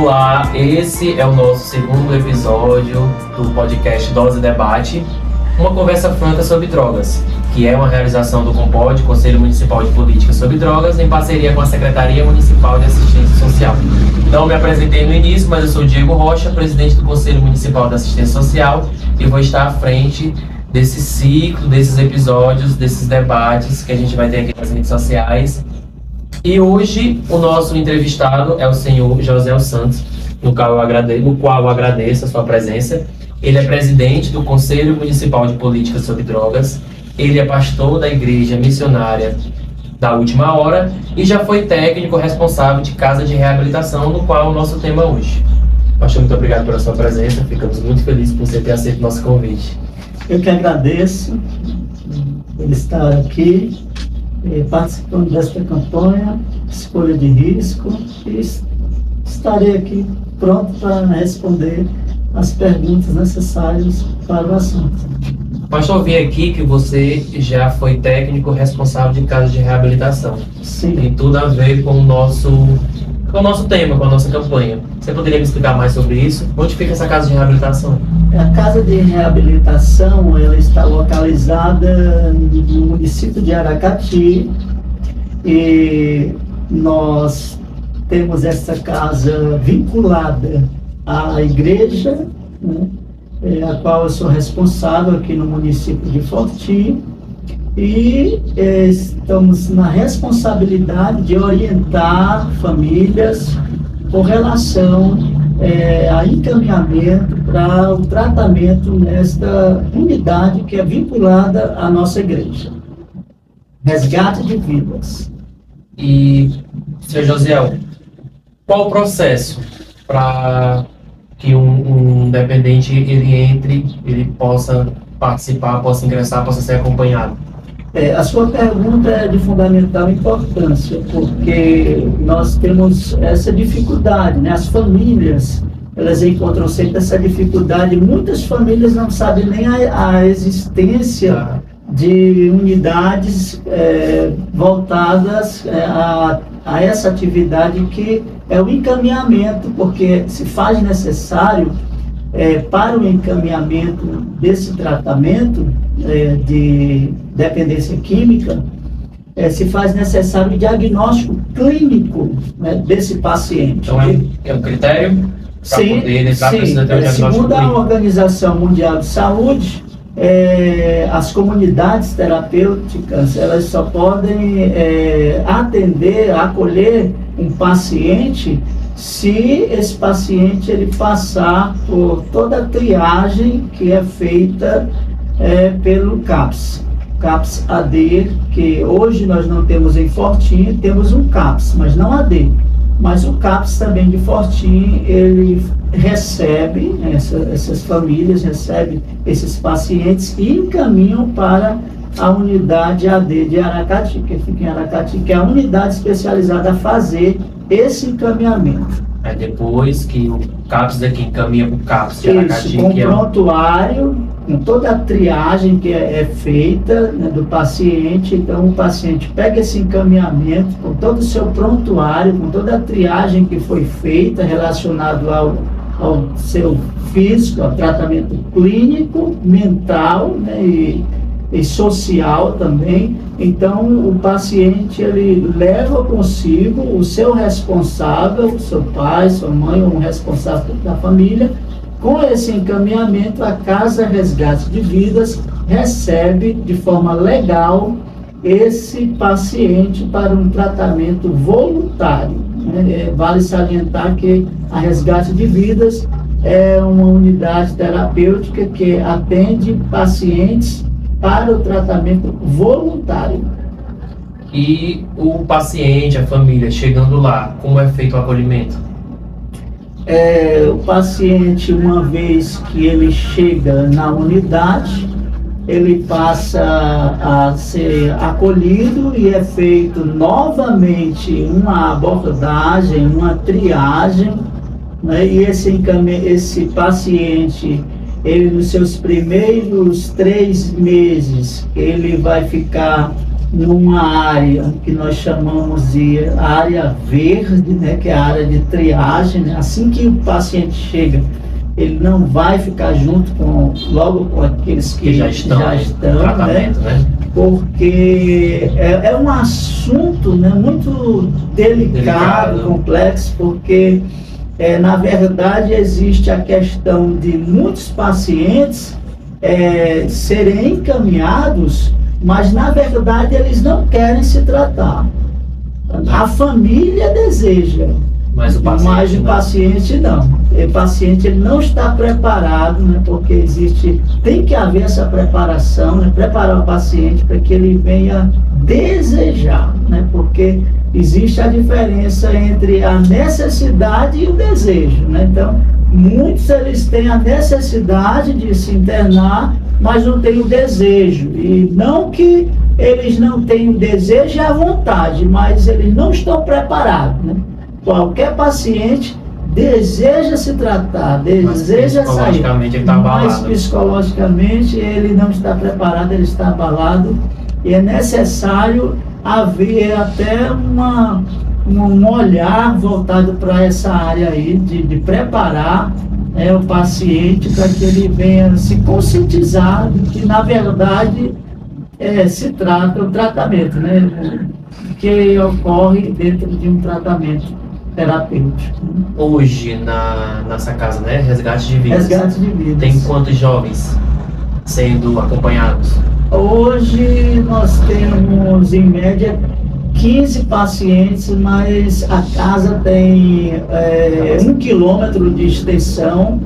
Olá, esse é o nosso segundo episódio do podcast Dose Debate, uma conversa franca sobre drogas, que é uma realização do COMPOD, Conselho Municipal de Política sobre Drogas, em parceria com a Secretaria Municipal de Assistência Social. Não me apresentei no início, mas eu sou Diego Rocha, presidente do Conselho Municipal de Assistência Social, e vou estar à frente desse ciclo, desses episódios, desses debates que a gente vai ter aqui nas redes sociais. E hoje o nosso entrevistado é o senhor José Santos, no qual eu agradeço a sua presença. Ele é presidente do Conselho Municipal de Política sobre Drogas, ele é pastor da Igreja Missionária da Última Hora e já foi técnico responsável de Casa de Reabilitação, no qual é o nosso tema hoje. Pastor, muito obrigado pela sua presença, ficamos muito felizes por você ter aceito o nosso convite. Eu que agradeço por estar aqui, participando desta campanha, escolha de risco, e estarei aqui pronto para responder as perguntas necessárias para o assunto. Pastor, eu vi aqui que você já foi técnico responsável de Casa de Reabilitação. Sim. Tem tudo a ver com o nosso tema, com a nossa campanha. Você poderia me explicar mais sobre isso? Onde fica essa Casa de Reabilitação? A Casa de Reabilitação, ela está localizada no município de Aracati, e nós temos essa casa vinculada à igreja, né, a qual eu sou responsável aqui no município de Fortim, e estamos na responsabilidade de orientar famílias com relação a encaminhamento para o tratamento nesta unidade que é vinculada à nossa igreja. Resgate de vidas. E, senhor Josiel, qual o processo para que um dependente ele possa participar, possa ingressar, possa ser acompanhado? A sua pergunta é de fundamental importância, porque nós temos essa dificuldade, né? As famílias, elas encontram sempre essa dificuldade. Muitas famílias não sabem nem a existência de unidades voltadas a essa atividade, que é o encaminhamento, porque se faz necessário para o encaminhamento desse tratamento de dependência química, se faz necessário o diagnóstico clínico, né, desse paciente. Então é um critério para poder entrar, precisa ter o diagnóstico segundo clínico. a Organização Mundial de Saúde, as comunidades terapêuticas, elas só podem acolher um paciente se esse paciente ele passar por toda a triagem que é feita pelo CAPS AD, que hoje nós não temos em Fortim, temos um CAPS, mas não AD. Mas o CAPS também de Fortim, ele recebe, essas famílias recebem esses pacientes e encaminham para a unidade AD de Aracati, que fica em Aracati, que é a unidade especializada a fazer esse encaminhamento. É depois que o CAPS daqui encaminha para o CAPS de Aracati. Isso, com o prontuário, com toda a triagem que é feita, né, do paciente. Então o paciente pega esse encaminhamento com todo o seu prontuário, com toda a triagem que foi feita relacionado ao seu físico, ao tratamento clínico, mental, né, e social também. Então o paciente ele leva consigo o seu responsável, seu pai, sua mãe, ou um responsável da família. Com esse encaminhamento, a Casa Resgate de Vidas recebe de forma legal esse paciente para um tratamento voluntário, né? Vale salientar que a Resgate de Vidas é uma unidade terapêutica que atende pacientes para o tratamento voluntário. E o paciente, a família, chegando lá, como é feito o acolhimento? O paciente, uma vez que ele chega na unidade, ele passa a ser acolhido e é feito novamente uma abordagem, uma triagem, né? E esse paciente, ele nos seus primeiros 3 meses, ele vai ficar numa área que nós chamamos de área verde, né, que é a área de triagem, né? Assim que o paciente chega, ele não vai ficar junto logo com aqueles que já estão no tratamento, né? Porque é um assunto, né, muito delicado, complexo, porque na verdade existe a questão de muitos pacientes serem encaminhados, mas na verdade eles não querem se tratar. A família deseja, mas o paciente não. O paciente ele não está preparado, né, porque tem que haver essa preparação, né, preparar o paciente para que ele venha desejar, né, porque existe a diferença entre a necessidade e o desejo, né? Então, muitos eles têm a necessidade de se internar, mas não têm o desejo. E não que eles não tenham o desejo e a vontade, mas eles não estão preparados, né? Qualquer paciente deseja se tratar, deseja sair, mas psicologicamente ele não está preparado, ele está abalado, e é necessário haver até um olhar voltado para essa área aí, de preparar o paciente para que ele venha se conscientizar de que, na verdade, se trata o tratamento, né, que ocorre dentro de um tratamento terapêutico. Hoje, nessa casa, né, Resgate de Vidas. Resgate de Vidas. Tem quantos jovens sendo acompanhados? Hoje nós temos, em média, 15 pacientes, mas a casa tem 1 quilômetro de extensão,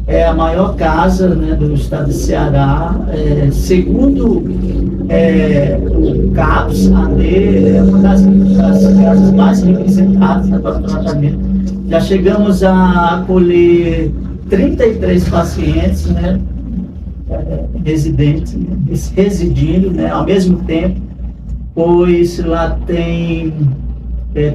é a maior casa, né, do estado de Ceará. Segundo o CAPS, é uma das casas mais requisitadas, né, para o tratamento. Já chegamos a acolher 33 pacientes, né, residentes, residindo, né, ao mesmo tempo, pois lá tem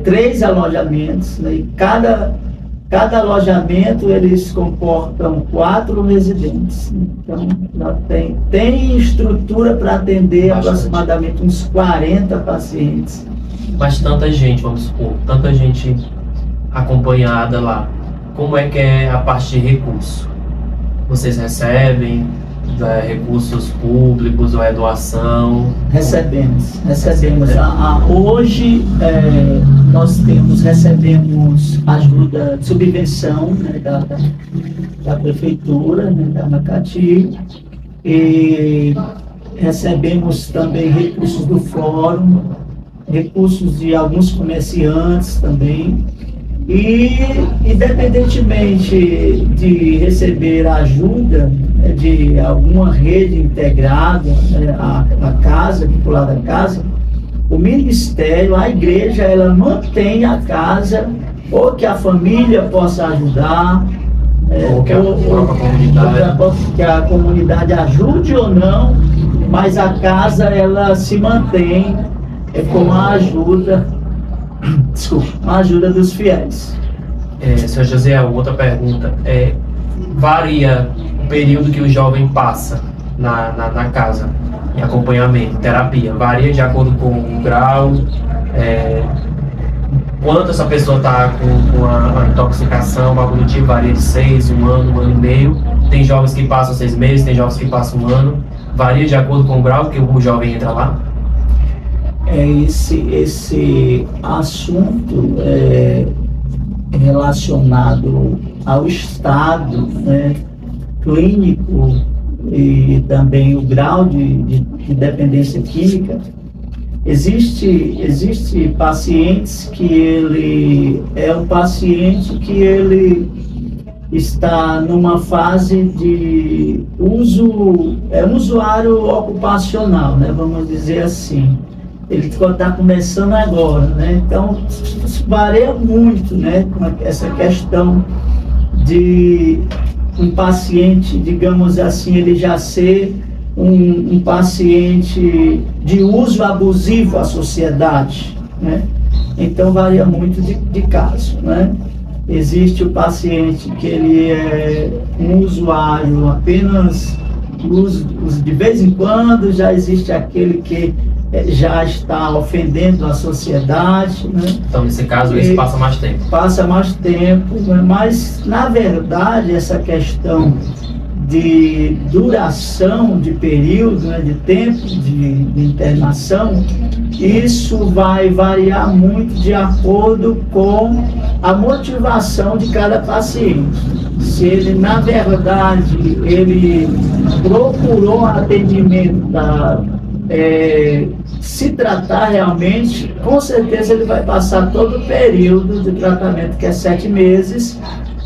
3 alojamentos, né, e cada alojamento eles comportam 4 residentes. Então lá tem estrutura para atender aproximadamente uns 40 pacientes. Mas tanta gente, vamos supor, tanta gente acompanhada lá, como é que é a parte de recurso? Vocês recebem recursos públicos ou é doação? Recebemos. Hoje nós recebemos ajuda, subvenção, né, da prefeitura, né, da Macati, e recebemos também recursos do fórum, recursos de alguns comerciantes também. E, independentemente de receber ajuda de alguma rede integrada, a casa, vinculada à casa, o ministério, a igreja, ela mantém a casa, ou que a família possa ajudar, ou que a própria comunidade. Que a comunidade ajude ou não, mas a casa ela se mantém com a ajuda. A ajuda dos fiéis. Senhor José, outra pergunta. Varia o período que o jovem passa na casa, em acompanhamento, terapia? Varia de acordo com o grau? Quanto essa pessoa está com a intoxicação, algo do tipo? Varia de 6, 1 ano, 1 ano e meio. Tem jovens que passam 6 meses, tem jovens que passam 1 ano. Varia de acordo com o grau que o jovem entra lá? Esse assunto relacionado ao estado, né, clínico e também o grau de dependência química. Existe pacientes que ele é um paciente que ele está numa fase de uso, um usuário ocupacional, né, vamos dizer assim. Ele está começando agora, né? Então, isso varia muito, né? Com essa questão de um paciente, digamos assim, ele já ser um paciente de uso abusivo à sociedade, né? Então, varia muito de caso, né? Existe o paciente que ele é um usuário apenas de vez em quando, já existe aquele que já está ofendendo a sociedade, né? Então, nesse caso, isso passa mais tempo. Passa mais tempo, né? Mas, na verdade, essa questão de duração de período, né, de tempo de internação, isso vai variar muito de acordo com a motivação de cada paciente. Se ele, na verdade, ele procurou atendimento se tratar realmente, com certeza ele vai passar todo o período de tratamento, que é 7 meses,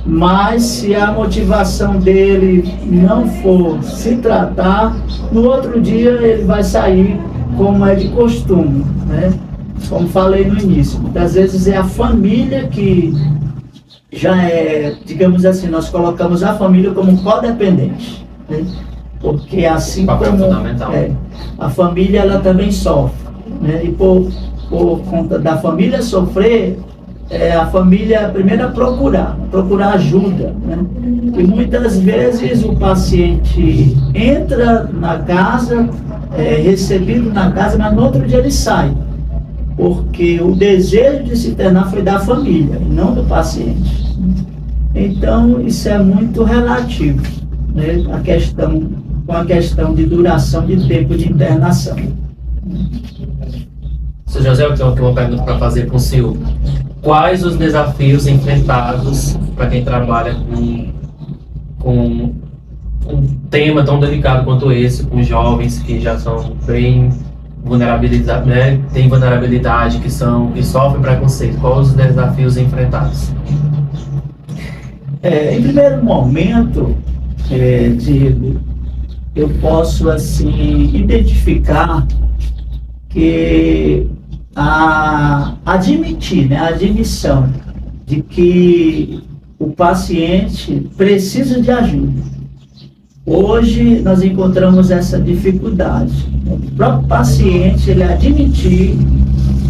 mas se a motivação dele não for se tratar, no outro dia ele vai sair como é de costume, né? Como falei no início, muitas vezes é a família que já é, digamos assim, nós colocamos a família como codependente, né? Porque assim como a família, ela também sofre, né? E por conta da família sofrer, a família primeiro a procurar ajuda, né? E muitas vezes o paciente entra na casa, recebido na casa, mas no outro dia ele sai, porque o desejo de se internar foi da família e não do paciente. Então isso é muito relativo, né? Com a questão de duração de tempo de internação. Sr. José, eu tenho aqui uma pergunta para fazer para o senhor. Quais os desafios enfrentados para quem trabalha com um tema tão delicado quanto esse, com jovens que já são bem vulnerabilizados, né? Têm vulnerabilidade, que sofrem preconceito? Quais os desafios enfrentados? Em primeiro momento, Diego, eu posso assim identificar que admitir, né, a admissão de que o paciente precisa de ajuda. Hoje nós encontramos essa dificuldade. O próprio paciente, ele admitir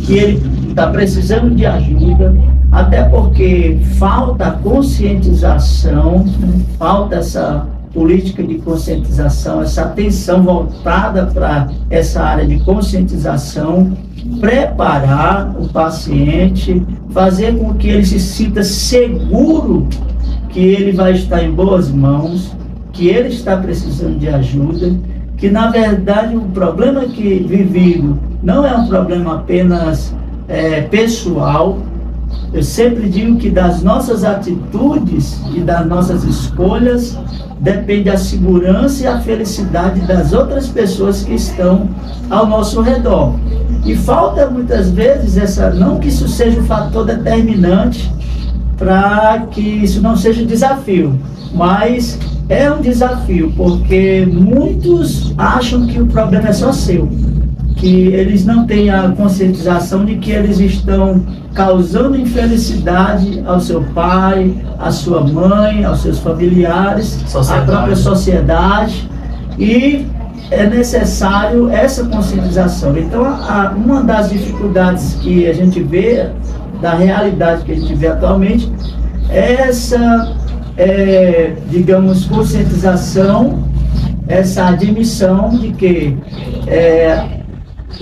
que ele está precisando de ajuda, até porque falta a conscientização, falta essa política de conscientização, essa atenção voltada para essa área de conscientização, preparar o paciente, fazer com que ele se sinta seguro que ele vai estar em boas mãos, que ele está precisando de ajuda, que na verdade o problema que vivido não é um problema apenas pessoal. Eu sempre digo que das nossas atitudes e das nossas escolhas depende a segurança e a felicidade das outras pessoas que estão ao nosso redor. E falta muitas vezes não que isso seja um fator determinante para que isso não seja um desafio, mas é um desafio, porque muitos acham que o problema é só seu, que eles não têm a conscientização de que eles estão causando infelicidade ao seu pai, à sua mãe, aos seus familiares, à própria sociedade, e é necessário essa conscientização. Então, uma das dificuldades que a gente vê, da realidade que a gente vê atualmente, é essa, digamos, conscientização, essa admissão de que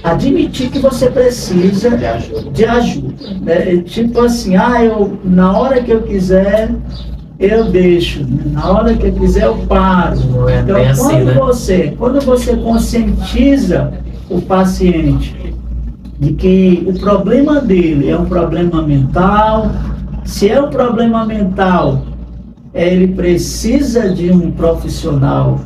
admitir que você precisa de ajuda, né? Tipo assim, na hora que eu quiser, eu deixo, na hora que eu quiser, eu paro. Então, quando você conscientiza o paciente de que o problema dele é um problema mental, se é um problema mental, ele precisa de um profissional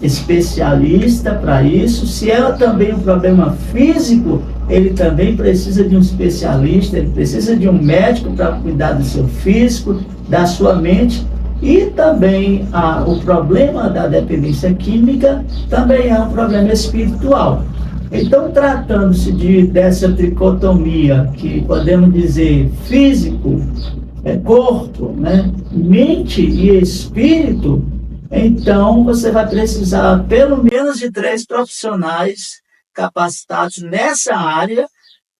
especialista para isso. Se é também um problema físico, ele também precisa de um especialista, ele precisa de um médico para cuidar do seu físico, da sua mente. E também o problema da dependência química também é um problema espiritual. Então, tratando-se dessa tricotomia, que podemos dizer físico, corpo, né, mente e espírito, então você vai precisar pelo menos de 3 profissionais capacitados nessa área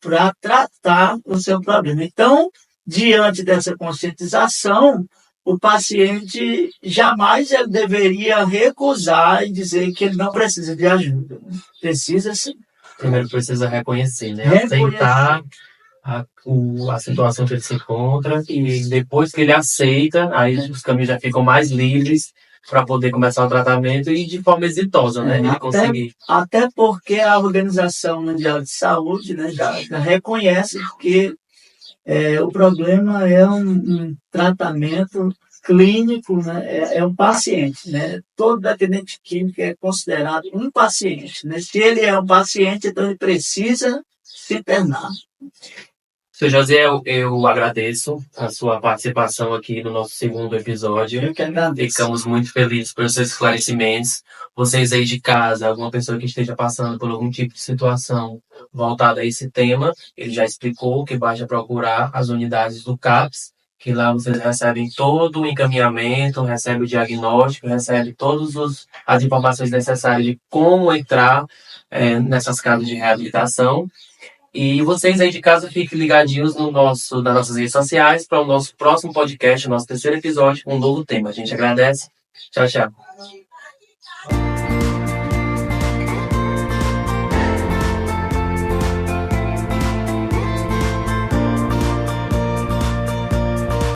para tratar o seu problema. Então, diante dessa conscientização, o paciente jamais ele deveria recusar e dizer que ele não precisa de ajuda. Precisa sim. Primeiro precisa reconhecer, né? Reconhecer. Aceitar a situação que ele se encontra, e depois que ele aceita, aí os caminhos já ficam mais livres para poder começar o tratamento e de forma exitosa, né? Ele conseguir. Até porque a Organização Mundial de Saúde, né, já reconhece que o problema é um tratamento clínico, né, é um paciente, né? Todo dependente químico é considerado um paciente, né? Se ele é um paciente, então ele precisa se internar. Seu José, eu agradeço a sua participação aqui no nosso segundo episódio. Eu que agradeço. Ficamos muito felizes pelos seus esclarecimentos. Vocês aí de casa, alguma pessoa que esteja passando por algum tipo de situação voltada a esse tema, ele já explicou que basta procurar as unidades do CAPS, que lá vocês recebem todo o encaminhamento, recebem o diagnóstico, recebem todas as informações necessárias de como entrar nessas casas de reabilitação. E vocês aí de casa fiquem ligadinhos nas nossas redes sociais para o nosso próximo podcast, nosso terceiro episódio, com um novo tema. A gente agradece. Tchau, tchau.